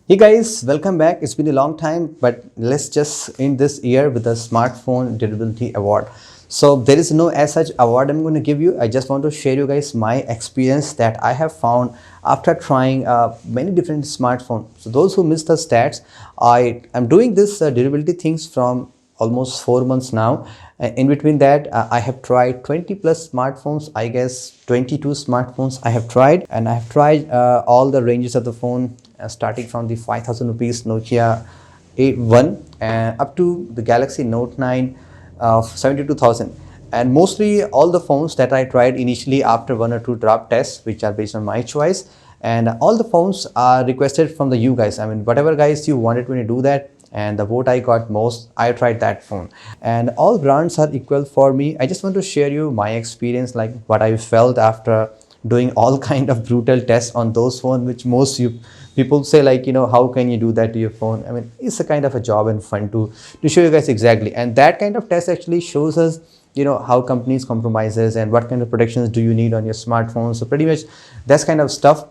Hey guys, welcome back. It's been a long time, but let's just end this year with a smartphone durability award. So there is no as such award I'm going to give you. I just want to share you guys my experience that I have found after trying many different smartphones. So those who missed the stats, I am doing this durability things from almost 4 months now. In between that, I have tried 20 plus smartphones. I guess 22 smartphones I have tried, and I have tried all the ranges of the phone, starting from the 5000 rupees Nokia 81 and up to the Galaxy Note 9 of 72,000. And mostly all the phones that I tried initially after one or two drop tests, which are based on my choice, and all the phones are requested from the you guys. I mean, whatever guys you wanted me to do that, and the vote I got most, I tried that phone. And all brands are equal for me. I just want to share you my experience, like what I felt after doing all kind of brutal tests on those phones, which most you people say, like, how can you do that to your phone? I mean, it's a kind of a job and fun to show you guys exactly. And that kind of test actually shows us how companies compromises and what kind of protections do you need on your smartphone. So pretty much that's kind of stuff.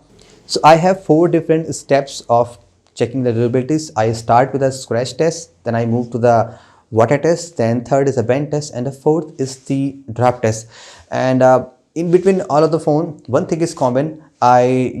So I have 4 different steps of checking the durabilities. I start with a scratch test, then I move to the water test, then third is a bend test, and the fourth is the drop test. And in between all of the phone, one thing is common. I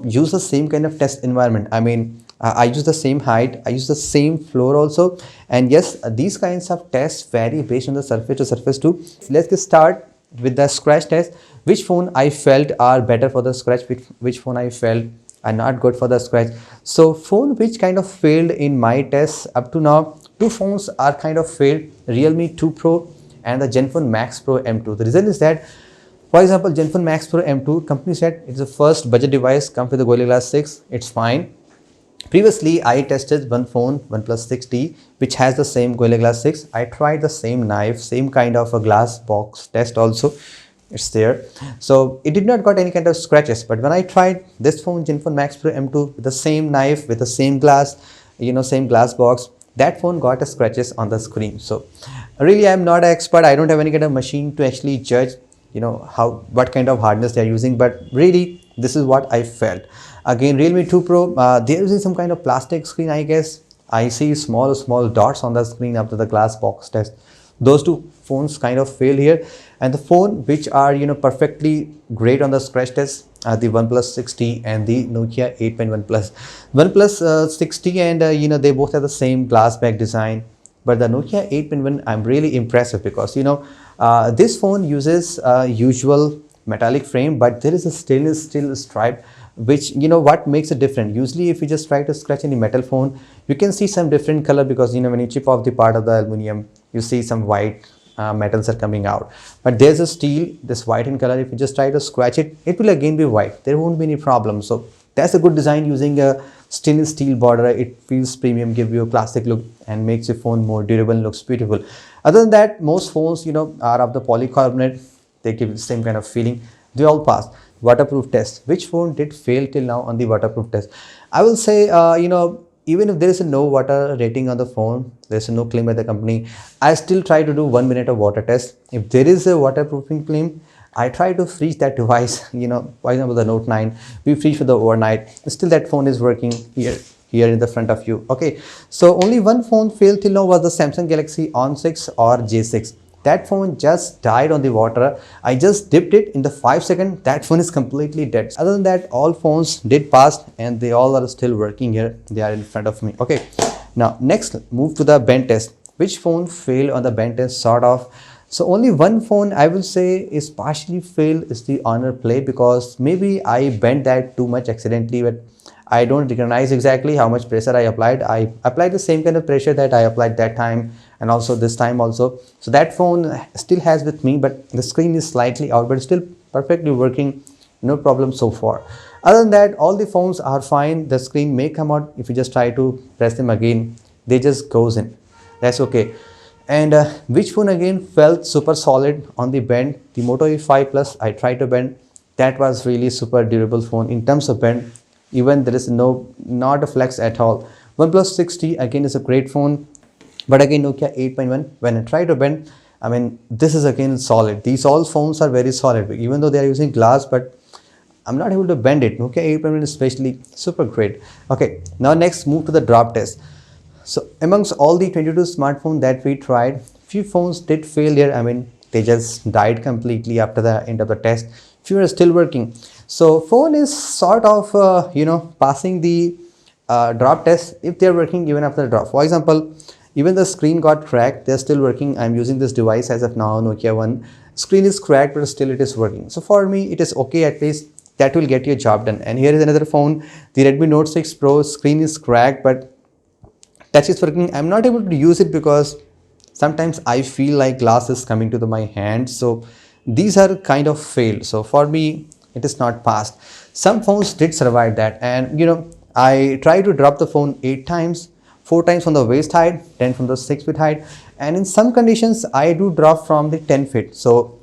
use the same kind of test environment. I mean, I use the same height, I use the same floor also. And yes, these kinds of tests vary based on the surface to surface too. Let's get start with the scratch test. Which phone I felt are better for the scratch, which phone I felt are not good for the scratch. So phone which kind of failed in my tests up to now, two phones are kind of failed: Realme 2 Pro and the Zenfone Max Pro M2. The reason is that, for example, Zenfone Max Pro M2, company said it's the first budget device, comes with the Gorilla Glass 6, it's fine. Previously, I tested one phone, OnePlus 6T, which has the same Gorilla Glass 6. I tried the same knife, same kind of a glass box test also. It's there. So it did not got any kind of scratches. But when I tried this phone, Zenfone Max Pro M2, with the same knife, with the same glass, same glass box, that phone got a scratches on the screen. So really, I'm not an expert. I don't have any kind of machine to actually judge what kind of hardness they're using, but really this is what I felt. Again, Realme 2 Pro, they're using some kind of plastic screen, I guess. I see small dots on the screen after the glass box test. Those two phones kind of fail here. And the phone which are perfectly great on the scratch test are the OnePlus 6T and the Nokia 8.1 Plus. OnePlus 6T and they both have the same glass back design, but the Nokia 8.1 I'm really impressed with, because this phone uses usual metallic frame, but there is a stainless steel stripe, which what makes it different. Usually if you just try to scratch any metal phone, you can see some different color, because when you chip off the part of the aluminum, you see some white metals are coming out. But there's a steel, this white in color. If you just try to scratch it, it will again be white. There won't be any problem. So that's a good design, using a stainless steel border. It feels premium, give you a classic look, and makes your phone more durable and looks beautiful. Other than that, most phones are of the polycarbonate. They give the same kind of feeling. They all pass. Waterproof test. Which phone did fail till now on the waterproof test? I will say, even if there is a no water rating on the phone, there's no claim by the company, I still try to do 1 minute of water test. If there is a waterproofing claim, I try to freeze that device. For example, the Note 9, we freeze for the overnight. Still that phone is working here in the front of you. Okay, so only one phone failed till now was the Samsung Galaxy On 6 or J6. That phone just died on the water. I just dipped it in the 5 seconds. That phone is completely dead. Other than that, all phones did pass, and they all are still working here. They are in front of me. Okay. Now, next, move to the bend test. Which phone failed on the bend test? Sort of. So only one phone I will say is partially failed, is the Honor Play, because maybe I bent that too much accidentally, but I don't recognize exactly how much pressure I applied. I applied the same kind of pressure that I applied that time, and also this time also. So that phone still has with me, but the screen is slightly out, but still perfectly working. No problem so far. Other than that, all the phones are fine. The screen may come out if you just try to press them again. They just goes in. That's okay. And which phone again felt super solid on the bend? The Moto E5 Plus, I tried to bend. That was really super durable phone in terms of bend. Even there is not a flex at all. OnePlus 6T again is a great phone, but again Nokia 8.1, when I try to bend, I mean, this is again solid. These all phones are very solid, even though they are using glass, but I'm not able to bend it. Nokia 8.1 is especially super great. Okay, now next move to the drop test. So amongst all the 22 smartphones that we tried, few phones did fail here. I mean, they just died completely after the end of the test. Few are still working. So phone is sort of passing the drop test if they're working even after the drop. For example, even the screen got cracked, they're still working. I'm using this device as of now, Nokia 1. Screen is cracked, but still it is working. So for me, it is okay. At least that will get your job done. And here is another phone, the Redmi Note 6 Pro. Screen is cracked, but touch is working. I'm not able to use it because sometimes I feel like glass is coming to my hand. So these are kind of failed. So for me, it is not passed. Some phones did survive that, and I tried to drop the phone 8 times, 4 times from the waist height, 10 from the 6 feet height, and in some conditions I do drop from the 10 feet. So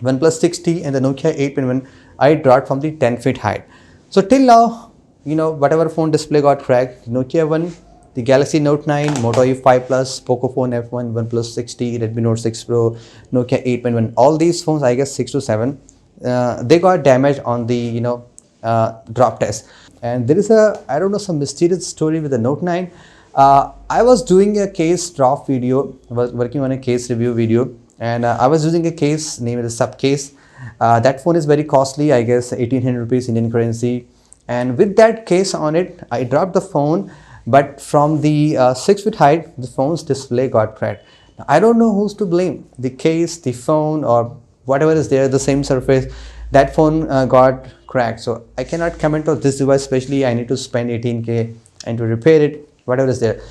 OnePlus 6T and the Nokia 8.1, I dropped from the 10 feet height. So till now, whatever phone display got cracked, Nokia 1, the Galaxy Note 9, Moto E5 Plus, Pocophone F1, OnePlus 6T, Redmi Note 6 Pro, Nokia 8.1, all these phones, I guess 6 to 7, they got damaged on the drop test. And there is I don't know, some mysterious story with the Note 9. I was doing a case drop video, was working on a case review video, and I was using a case named as sub case. That phone is very costly, I guess 1800 rupees Indian currency. And with that case on it, I dropped the phone, but from the 6 feet height, the phone's display got cracked. Now, I don't know who's to blame, the case, the phone, or whatever is there, the same surface. That phone got cracked. So I cannot comment on this device, especially I need to spend 18K and to repair it, whatever is there.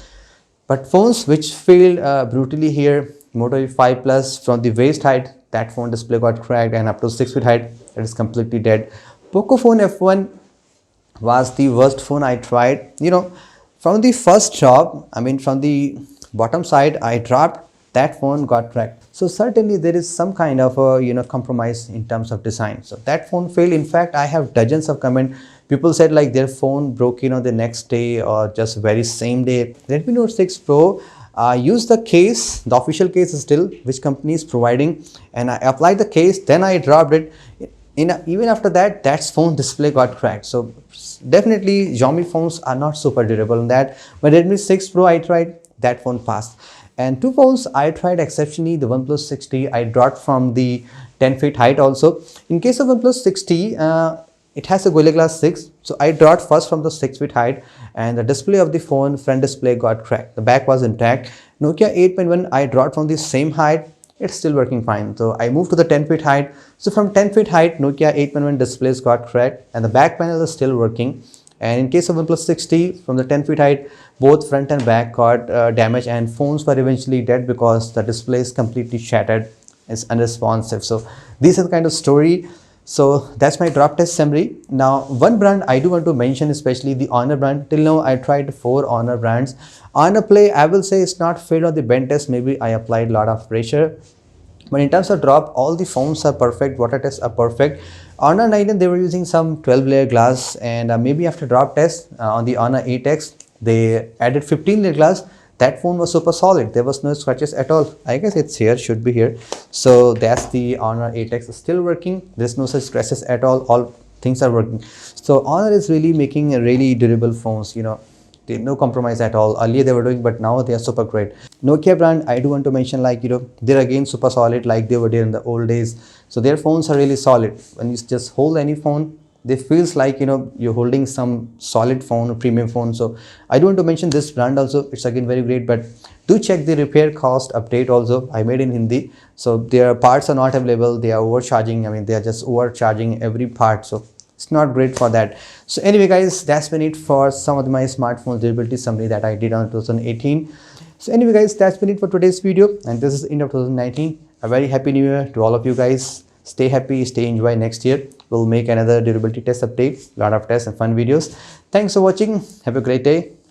But phones which failed brutally here, Moto E5 Plus, from the waist height, that phone display got cracked, and up to 6 feet height, it is completely dead. Pocophone F1 was the worst phone I tried. From the first drop, I mean from the bottom side I dropped, that phone got cracked. So certainly there is some kind of a compromise in terms of design. So that phone failed. In fact, I have dozens of comments. People said like their phone broke the next day or just very same day. Redmi Note 6 Pro, use the case, the official case still, which company is providing, and I applied the case, then I dropped it. Even after that, that phone display got cracked. So definitely Xiaomi phones are not super durable in that. But Redmi 6 Pro I tried, that phone passed. And two phones I tried exceptionally, the OnePlus 6T, I dropped from the 10 feet height also. In case of OnePlus 6T, it has a Gorilla Glass 6. So I dropped first from the 6 feet height, and the display of the phone, front display got cracked. The back was intact. Nokia 8.1, I dropped from the same height. It's still working fine. So I moved to the 10 feet height. So from 10 feet height, Nokia 8.1 displays got cracked, and the back panel is still working. And in case of OnePlus 6T, from the 10 feet height, both front and back got damaged, and phones were eventually dead because the display is completely shattered. It's unresponsive. So this is the kind of story. So that's my drop test summary. Now, one brand I do want to mention, especially the Honor brand. Till now, I tried 4 Honor brands. Honor Play, I will say it's not failed on the bend test. Maybe I applied a lot of pressure. But in terms of drop, all the phones are perfect. Water tests are perfect. Honor 9, they were using some 12-layer glass, and maybe after drop test on the Honor 8X, they added 15-layer glass. That phone was super solid. There was no scratches at all. I guess it's here, should be here. So that's the Honor 8X still working. There's no such scratches at all. All things are working. So Honor is really making a really durable phones. No compromise at all. Earlier they were doing, but now they are super great. Nokia brand, I do want to mention, like, they're again super solid like they were there in the old days. So their phones are really solid. When you just hold any phone, they feels like you're holding some solid phone, a premium phone. So I do want to mention this brand also. It's again very great, but do check the repair cost update also. I made in Hindi. So their parts are not available. They are overcharging. I mean, they are just overcharging every part. So it's not great for that. So anyway, guys, that's been it for some of my smartphone durability summary that I did on 2018. So anyway, guys, that's been it for today's video, and this is the end of 2019. A very happy new year to all of you guys. Stay happy, stay enjoy. Next year we'll make another durability test update, lot of tests and fun videos. Thanks for watching. Have a great day.